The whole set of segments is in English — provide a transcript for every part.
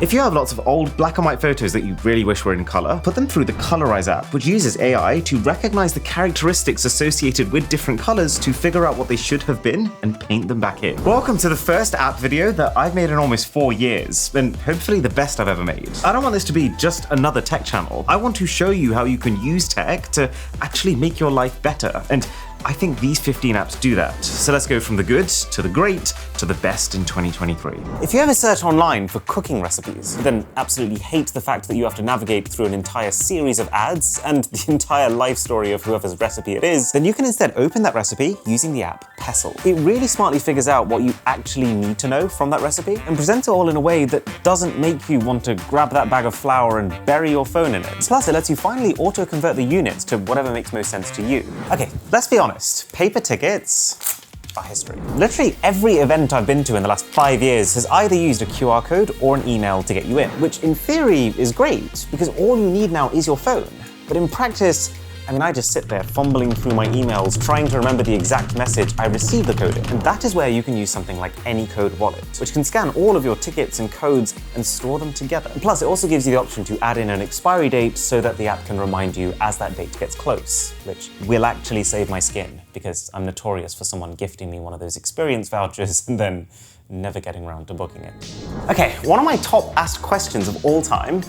If you have lots of old black and white photos that you really wish were in color, put them through the Colorize app, which uses AI to recognize the characteristics associated with different colors to figure out what they should have been and paint them back in. Welcome to the first app video that I've made in almost 4 years, and hopefully the best I've ever made. I don't want this to be just another tech channel. I want to show you how you can use tech to actually make your life better, and I think these 15 apps do that. So let's go from the good to the great to the best in 2023. If you ever search online for cooking recipes, then absolutely hate the fact that you have to navigate through an entire series of ads and the entire life story of whoever's recipe it is, then you can instead open that recipe using the app PESTLE. It really smartly figures out what you actually need to know from that recipe and presents it all in a way that doesn't make you want to grab that bag of flour and bury your phone in it. Plus, it lets you finally auto-convert the units to whatever makes most sense to you. Okay, let's be honest. Paper tickets are history. Literally every event I've been to in the last 5 years has either used a QR code or an email to get you in, which in theory is great because all you need now is your phone. But in practice, I just sit there fumbling through my emails, trying to remember the exact message I received the code in. And that is where you can use something like ANYCODE Wallet, which can scan all of your tickets and codes and store them together. And plus, it also gives you the option to add in an expiry date so that the app can remind you as that date gets close, which will actually save my skin because I'm notorious for someone gifting me one of those experience vouchers and then never getting around to booking it. Okay, one of my top asked questions of all time,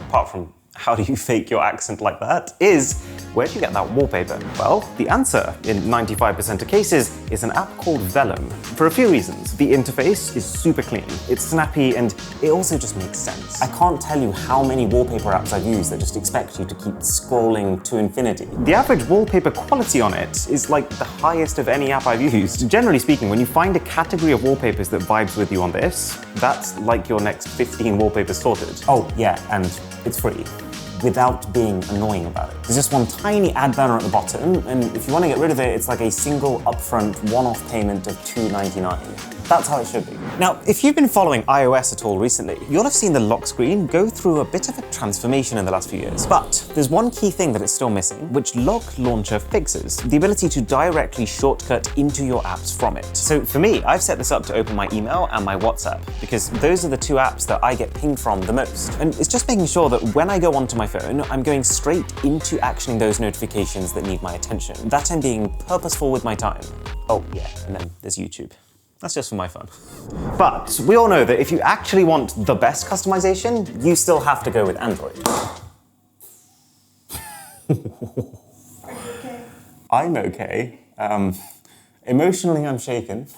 apart from how do you fake your accent like that, is where do you get that wallpaper? Well, the answer in 95% of cases is an app called VELLUM. For a few reasons. The interface is super clean, it's snappy, and it also just makes sense. I can't tell you how many wallpaper apps I've used that just expect you to keep scrolling to infinity. The average wallpaper quality on it is like the highest of any app I've used. Generally speaking, when you find a category of wallpapers that vibes with you on this, that's like your next 15 wallpapers sorted. Oh yeah, and it's free, without being annoying about it. There's just one tiny ad banner at the bottom, and if you want to get rid of it, it's like a single upfront one-off payment of $2.99. That's how it should be. Now, if you've been following iOS at all recently, you'll have seen the lock screen go through a bit of a transformation in the last few years. But there's one key thing that it's still missing, which Lock Launcher fixes: the ability to directly shortcut into your apps from it. So for me, I've set this up to open my email and my WhatsApp, because those are the two apps that I get pinged from the most. And it's just making sure that when I go onto my phone, I'm going straight into actioning those notifications that need my attention. That I'm being purposeful with my time. Oh yeah, and then there's YouTube. That's just for my fun. But we all know that if you actually want the best customization, you still have to go with Android. I'm okay. Emotionally, I'm shaken.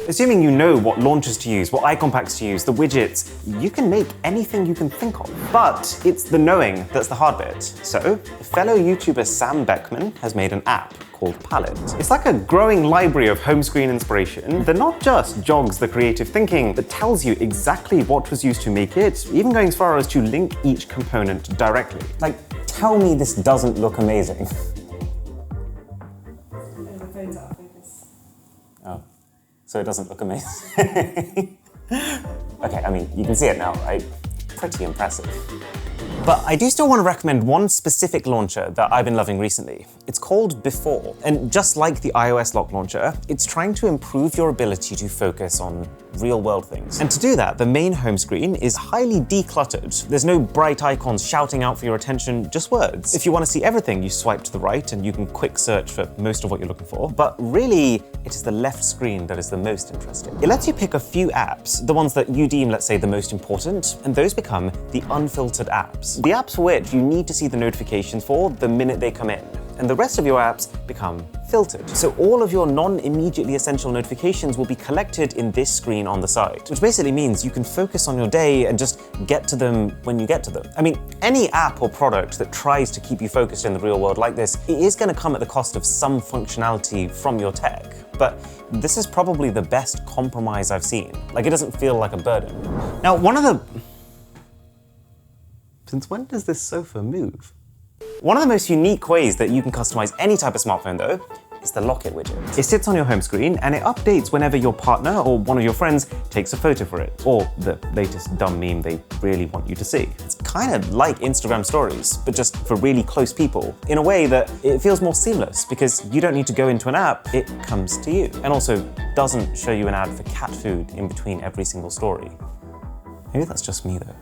Assuming you know what launchers to use, what icon packs to use, the widgets, you can make anything you can think of. But it's the knowing that's the hard bit. So, fellow YouTuber Sam Beckman has made an app called Palette. It's like a growing library of home screen inspiration that not just jogs the creative thinking, but tells you exactly what was used to make it, even going as far as to link each component directly. Like, tell me this doesn't look amazing. Oh. So it doesn't look amazing. Okay, you can see it now, right? Pretty impressive. But I do still want to recommend one specific launcher that I've been loving recently. It's called Before, and just like the iOS Lock Launcher, it's trying to improve your ability to focus on real-world things. And to do that, the main home screen is highly decluttered. There's no bright icons shouting out for your attention, just words. If you want to see everything, you swipe to the right and you can quick search for most of what you're looking for. But really, it is the left screen that is the most interesting. It lets you pick a few apps, the ones that you deem, let's say, the most important, and those become the unfiltered apps. The apps for which you need to see the notifications for the minute they come in. And the rest of your apps become filtered. So all of your non-immediately essential notifications will be collected in this screen on the side, which basically means you can focus on your day and just get to them when you get to them. Any app or product that tries to keep you focused in the real world like this, it is going to come at the cost of some functionality from your tech. But this is probably the best compromise I've seen. Like, it doesn't feel like a burden. Now, Since when does this sofa move? One of the most unique ways that you can customize any type of smartphone, though, is the LOCKET widget. It sits on your home screen and it updates whenever your partner or one of your friends takes a photo for it, or the latest dumb meme they really want you to see. It's kind of like Instagram stories, but just for really close people, in a way that it feels more seamless because you don't need to go into an app, it comes to you. And also doesn't show you an ad for cat food in between every single story. Maybe that's just me though.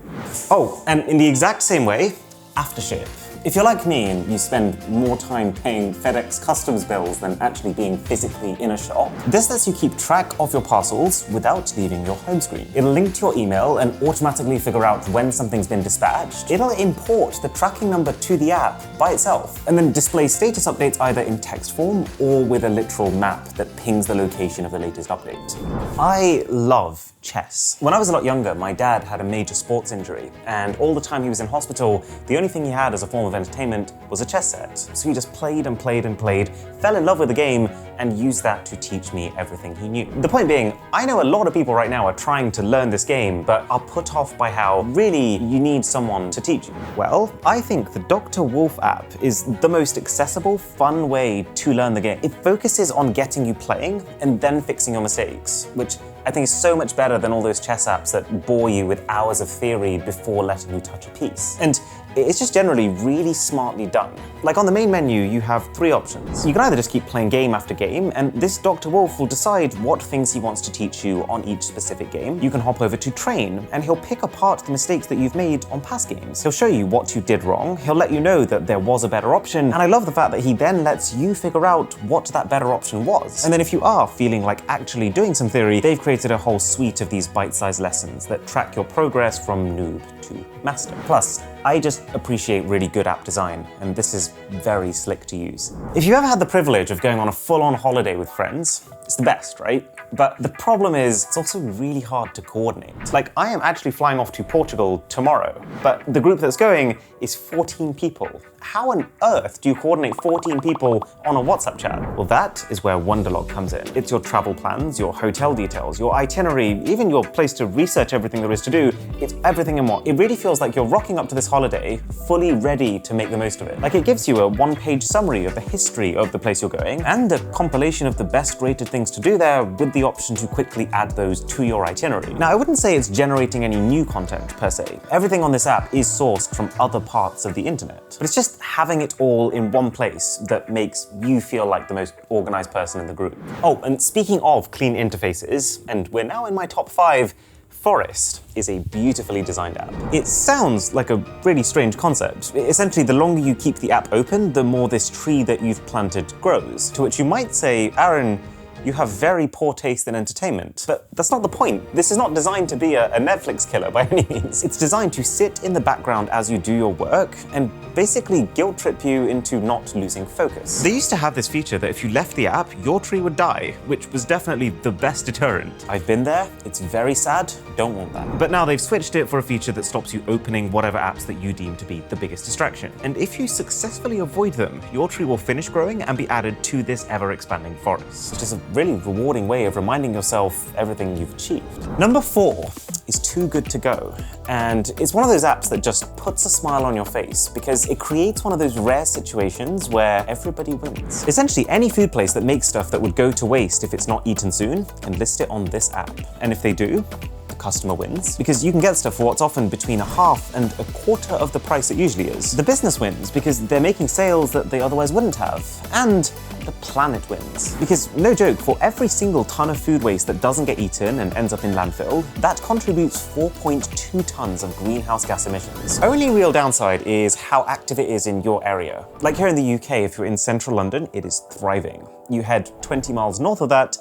Oh, and in the exact same way, AFTERSHIP. If you're like me and you spend more time paying FedEx customs bills than actually being physically in a shop, this lets you keep track of your parcels without leaving your home screen. It'll link to your email and automatically figure out when something's been dispatched. It'll import the tracking number to the app by itself, and then display status updates either in text form or with a literal map that pings the location of the latest update. I love chess. When I was a lot younger, my dad had a major sports injury, and all the time he was in hospital, the only thing he had as a form of entertainment was a chess set. So he just played and played and played, fell in love with the game, and used that to teach me everything he knew. The point being, I know a lot of people right now are trying to learn this game, but are put off by how really you need someone to teach you. Well, I think the Dr. Wolf app is the most accessible, fun way to learn the game. It focuses on getting you playing and then fixing your mistakes, which I think is so much better than all those chess apps that bore you with hours of theory before letting you touch a piece. And it's just generally really smartly done. Like on the main menu, you have 3 options. You can either just keep playing game after game, and this Dr. Wolf will decide what things he wants to teach you on each specific game. You can hop over to train, and he'll pick apart the mistakes that you've made on past games. He'll show you what you did wrong, he'll let you know that there was a better option, and I love the fact that he then lets you figure out what that better option was. And then if you are feeling like actually doing some theory, they've created a whole suite of these bite-sized lessons that track your progress from noob to master. Plus, I just appreciate really good app design, and this is very slick to use. If you ever had the privilege of going on a full-on holiday with friends, it's the best, right? But the problem is, it's also really hard to coordinate. Like, I am actually flying off to Portugal tomorrow, but the group that's going is 14 people. How on earth do you coordinate 14 people on a WhatsApp chat? Well, that is where WANDERLOG comes in. It's your travel plans, your hotel details, your itinerary, even your place to research everything there is to do. It's everything in one. It really feels like you're rocking up to this holiday fully ready to make the most of it. Like, it gives you a 1-page summary of the history of the place you're going and a compilation of the best rated things to do there with the option to quickly add those to your itinerary. Now, I wouldn't say it's generating any new content per se. Everything on this app is sourced from other parts of the internet, but it's just having it all in one place that makes you feel like the most organized person in the group. Oh, and speaking of clean interfaces, and we're now in my top 5, Forest is a beautifully designed app. It sounds like a really strange concept. Essentially, the longer you keep the app open, the more this tree that you've planted grows. To which you might say, Aaron, you have very poor taste in entertainment. But that's not the point. This is not designed to be a Netflix killer by any means. It's designed to sit in the background as you do your work and basically guilt trip you into not losing focus. They used to have this feature that if you left the app, your tree would die, which was definitely the best deterrent. I've been there, it's very sad, don't want that. But now they've switched it for a feature that stops you opening whatever apps that you deem to be the biggest distraction. And if you successfully avoid them, your tree will finish growing and be added to this ever-expanding forest, which is a really rewarding way of reminding yourself everything you've achieved. Number 4 is Too Good To Go. And it's one of those apps that just puts a smile on your face because it creates one of those rare situations where everybody wins. Essentially, any food place that makes stuff that would go to waste if it's not eaten soon can list it on this app. And if they do, the customer wins, because you can get stuff for what's often between a half and a quarter of the price it usually is. The business wins because they're making sales that they otherwise wouldn't have. And the planet wins. Because, no joke, for every single ton of food waste that doesn't get eaten and ends up in landfill, that contributes 4.2 tons of greenhouse gas emissions. Only real downside is how active it is in your area. Like here in the UK, if you're in central London, it is thriving. You head 20 miles north of that,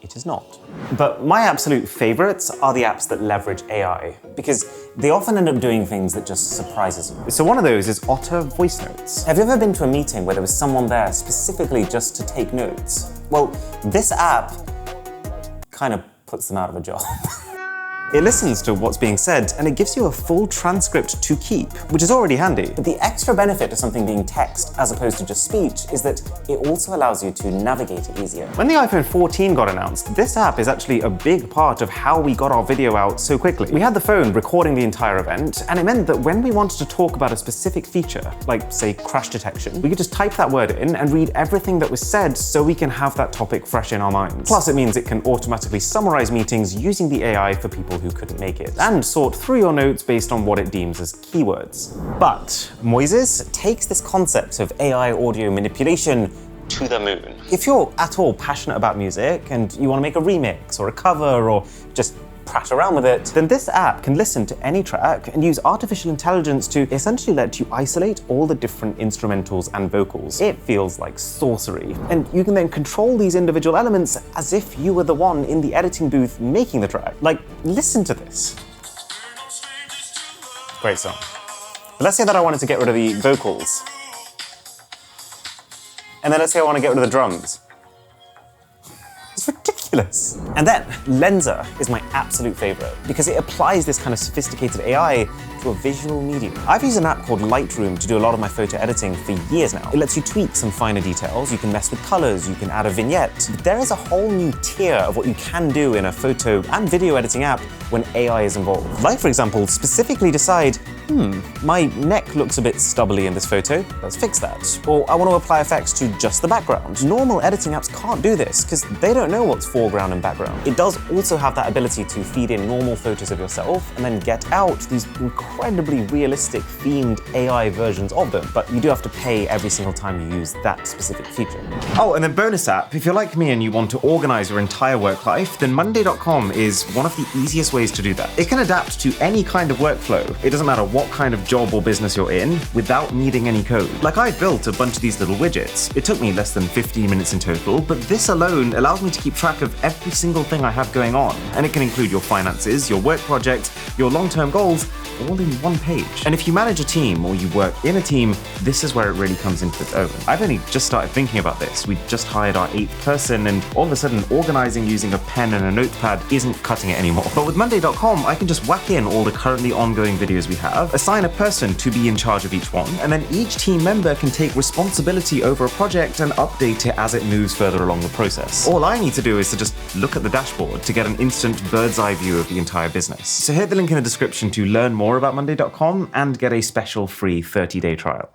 it is not. But my absolute favorites are the apps that leverage AI, because they often end up doing things that just surprises you. So one of those is OTTER voice notes. Have you ever been to a meeting where there was someone there specifically just to take notes? Well, this app kind of puts them out of a job. It listens to what's being said, and it gives you a full transcript to keep, which is already handy. But the extra benefit of something being text as opposed to just speech is that it also allows you to navigate it easier. When the iPhone 14 got announced, this app is actually a big part of how we got our video out so quickly. We had the phone recording the entire event, and it meant that when we wanted to talk about a specific feature, like say crash detection, we could just type that word in and read everything that was said so we can have that topic fresh in our minds. Plus, it means it can automatically summarize meetings using the AI for people who couldn't make it, and sort through your notes based on what it deems as keywords. But MOISES takes this concept of AI audio manipulation to the moon. If you're at all passionate about music and you want to make a remix or a cover or just prat around with it, then this app can listen to any track and use artificial intelligence to essentially let you isolate all the different instrumentals and vocals. It feels like sorcery. And you can then control these individual elements as if you were the one in the editing booth making the track. Like, listen to this. Great song. But let's say that I wanted to get rid of the vocals. And then let's say I want to get rid of the drums. It's ridiculous. And then LENSA is my absolute favorite because it applies this kind of sophisticated AI to a visual medium. I've used an app called Lightroom to do a lot of my photo editing for years now. It lets you tweak some finer details, you can mess with colors, you can add a vignette. But there is a whole new tier of what you can do in a photo and video editing app when AI is involved. Like, for example, specifically decide, my neck looks a bit stubbly in this photo, let's fix that. Or I want to apply effects to just the background. Normal editing apps can't do this because they don't know what's foreground and background. It does also have that ability to feed in normal photos of yourself and then get out these incredibly realistic themed AI versions of them, but you do have to pay every single time you use that specific feature. Oh, and then bonus app, if you're like me and you want to organize your entire work life, then Monday.com is one of the easiest ways to do that. It can adapt to any kind of workflow. It doesn't matter what kind of job or business you're in without needing any code. Like, I built a bunch of these little widgets. It took me less than 15 minutes in total, but this alone allows me to keep track of every single thing I have going on. And it can include your finances, your work project, your long-term goals, all in one page. And if you manage a team or you work in a team, this is where it really comes into its own. I've only just started thinking about this. We just hired our 8th person, and all of a sudden organizing using a pen and a notepad isn't cutting it anymore. But with Monday.com, I can just whack in all the currently ongoing videos we have, assign a person to be in charge of each one, and then each team member can take responsibility over a project and update it as it moves further along the process. All I need to do is to just look at the dashboard to get an instant bird's eye view of the entire business. So hit the link in the description to learn more about Monday.com and get a special free 30-day trial.